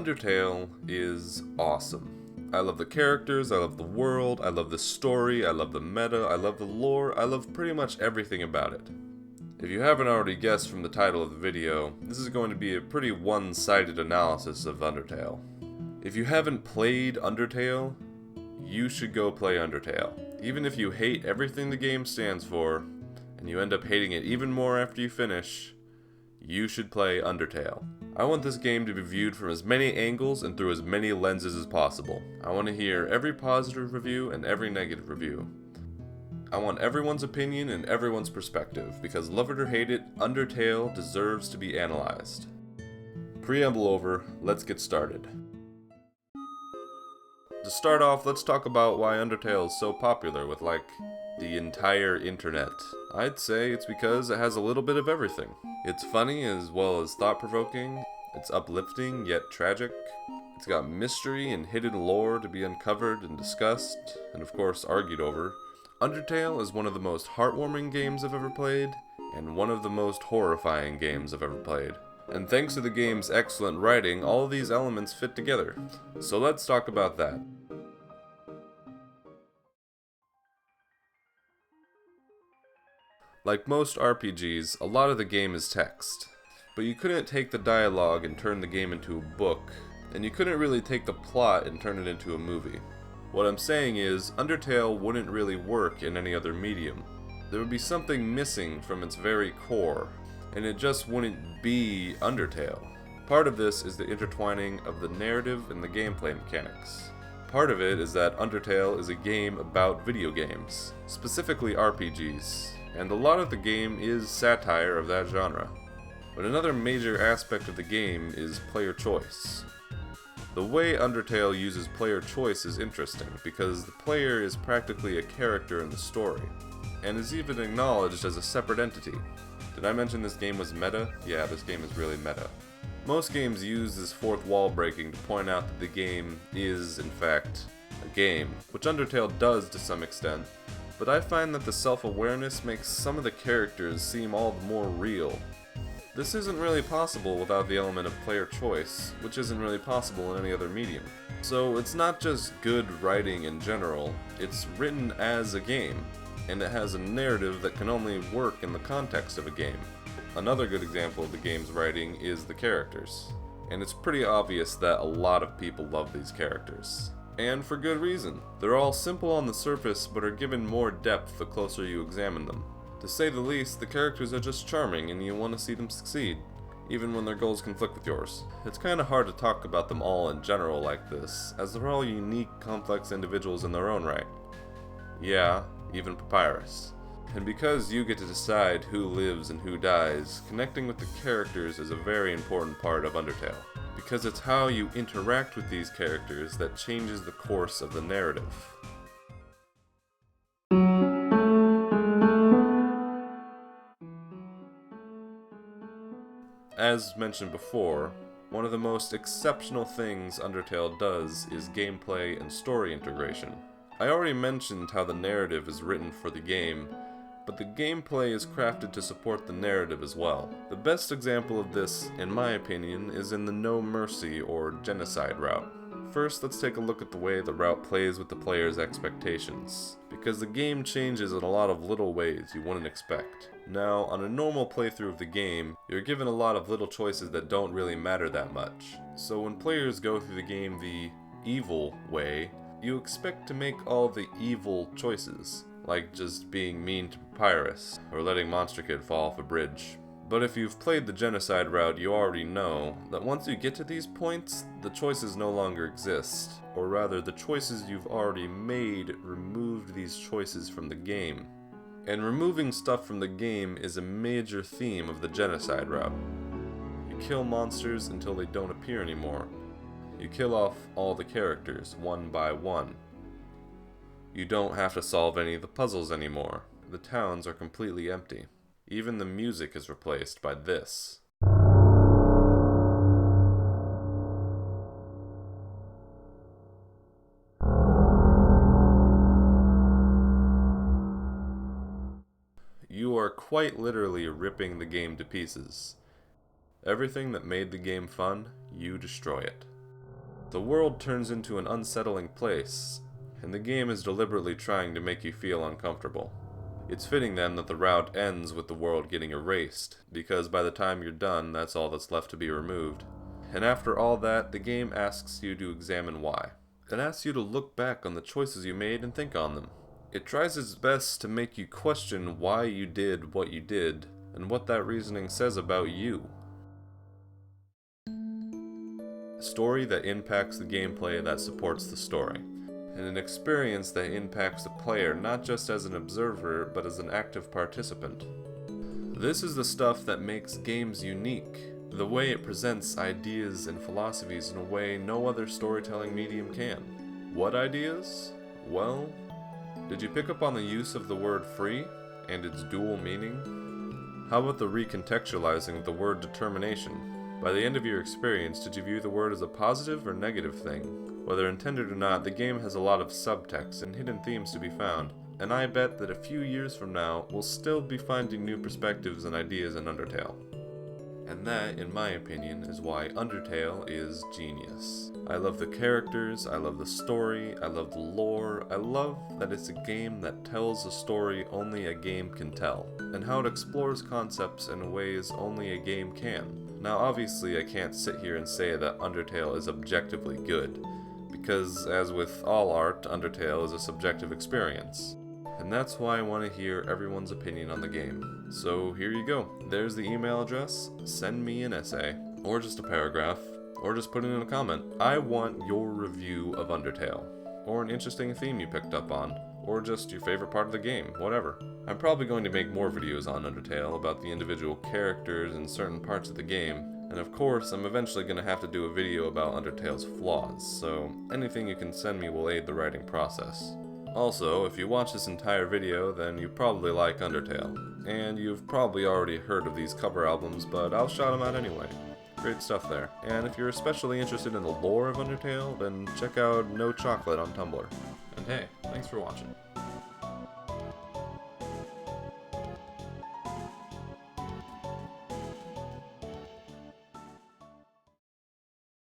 Undertale is awesome. I love the characters, I love the world, I love the story, I love the meta, I love the lore, I love pretty much everything about it. If you haven't already guessed from the title of the video, this is going to be a pretty one-sided analysis of Undertale. If you haven't played Undertale, you should go play Undertale. Even if you hate everything the game stands for, and you end up hating it even more after you finish, you should play Undertale. I want this game to be viewed from as many angles and through as many lenses as possible. I want to hear every positive review and every negative review. I want everyone's opinion and everyone's perspective, because love it or hate it, Undertale deserves to be analyzed. Preamble over, let's get started. To start off, let's talk about why Undertale is so popular with, the entire internet. I'd say it's because it has a little bit of everything. It's funny as well as thought-provoking, it's uplifting yet tragic, it's got mystery and hidden lore to be uncovered and discussed, and of course argued over. Undertale is one of the most heartwarming games I've ever played, and one of the most horrifying games I've ever played. And thanks to the game's excellent writing, all of these elements fit together. So let's talk about that. Like most RPGs, a lot of the game is text. But you couldn't take the dialogue and turn the game into a book, and you couldn't really take the plot and turn it into a movie. What I'm saying is, Undertale wouldn't really work in any other medium. There would be something missing from its very core, and it just wouldn't be Undertale. Part of this is the intertwining of the narrative and the gameplay mechanics. Part of it is that Undertale is a game about video games, specifically RPGs, and a lot of the game is satire of that genre. But another major aspect of the game is player choice. The way Undertale uses player choice is interesting, because the player is practically a character in the story, and is even acknowledged as a separate entity. Did I mention this game was meta? Yeah, this game is really meta. Most games use this fourth wall breaking to point out that the game is, in fact, a game, which Undertale does to some extent, but I find that the self-awareness makes some of the characters seem all the more real. This isn't really possible without the element of player choice, which isn't really possible in any other medium. So it's not just good writing in general, it's written as a game, and it has a narrative that can only work in the context of a game. Another good example of the game's writing is the characters, and it's pretty obvious that a lot of people love these characters. And for good reason. They're all simple on the surface, but are given more depth the closer you examine them. To say the least, the characters are just charming and you want to see them succeed, even when their goals conflict with yours. It's kinda hard to talk about them all in general like this, as they're all unique, complex individuals in their own right. Yeah, even Papyrus. And because you get to decide who lives and who dies, connecting with the characters is a very important part of Undertale, because it's how you interact with these characters that changes the course of the narrative. As mentioned before, one of the most exceptional things Undertale does is gameplay and story integration. I already mentioned how the narrative is written for the game, but the gameplay is crafted to support the narrative as well. The best example of this, in my opinion, is in the No Mercy or Genocide route. First, let's take a look at the way the route plays with the player's expectations, because the game changes in a lot of little ways you wouldn't expect. Now, on a normal playthrough of the game, you're given a lot of little choices that don't really matter that much. So when players go through the game the evil way, you expect to make all the evil choices, like just being mean to Papyrus, or letting Monster Kid fall off a bridge. But if you've played the Genocide route, you already know that once you get to these points, the choices no longer exist. Or rather, the choices you've already made removed these choices from the game. And removing stuff from the game is a major theme of the Genocide route. You kill monsters until they don't appear anymore. You kill off all the characters, one by one. You don't have to solve any of the puzzles anymore. The towns are completely empty. Even the music is replaced by this. You are quite literally ripping the game to pieces. Everything that made the game fun, you destroy it. The world turns into an unsettling place, and the game is deliberately trying to make you feel uncomfortable. It's fitting then that the route ends with the world getting erased, because by the time you're done, that's all that's left to be removed. And after all that, the game asks you to examine why. It asks you to look back on the choices you made and think on them. It tries its best to make you question why you did what you did, and what that reasoning says about you. A story that impacts the gameplay that supports the story. And an experience that impacts the player not just as an observer, but as an active participant. This is the stuff that makes games unique. The way it presents ideas and philosophies in a way no other storytelling medium can. What ideas? Well, did you pick up on the use of the word free and its dual meaning? How about the recontextualizing of the word determination? By the end of your experience, did you view the word as a positive or negative thing? Whether intended or not, the game has a lot of subtext and hidden themes to be found, and I bet that a few years from now, we'll still be finding new perspectives and ideas in Undertale. And that, in my opinion, is why Undertale is genius. I love the characters, I love the story, I love the lore, I love that it's a game that tells a story only a game can tell, and how it explores concepts in ways only a game can. Now obviously I can't sit here and say that Undertale is objectively good, because as with all art, Undertale is a subjective experience. And that's why I want to hear everyone's opinion on the game. So here you go. There's the email address. Send me an essay, or just a paragraph, or just put it in a comment. I want your review of Undertale, or an interesting theme you picked up on, or just your favorite part of the game, whatever. I'm probably going to make more videos on Undertale about the individual characters and certain parts of the game, and of course I'm eventually going to have to do a video about Undertale's flaws, so anything you can send me will aid the writing process. Also, if you watch this entire video, then you probably like Undertale, and you've probably already heard of these cover albums, but I'll shout them out anyway. Great stuff there. And if you're especially interested in the lore of Undertale, then check out No Chocolate on Tumblr. And hey, thanks for watching.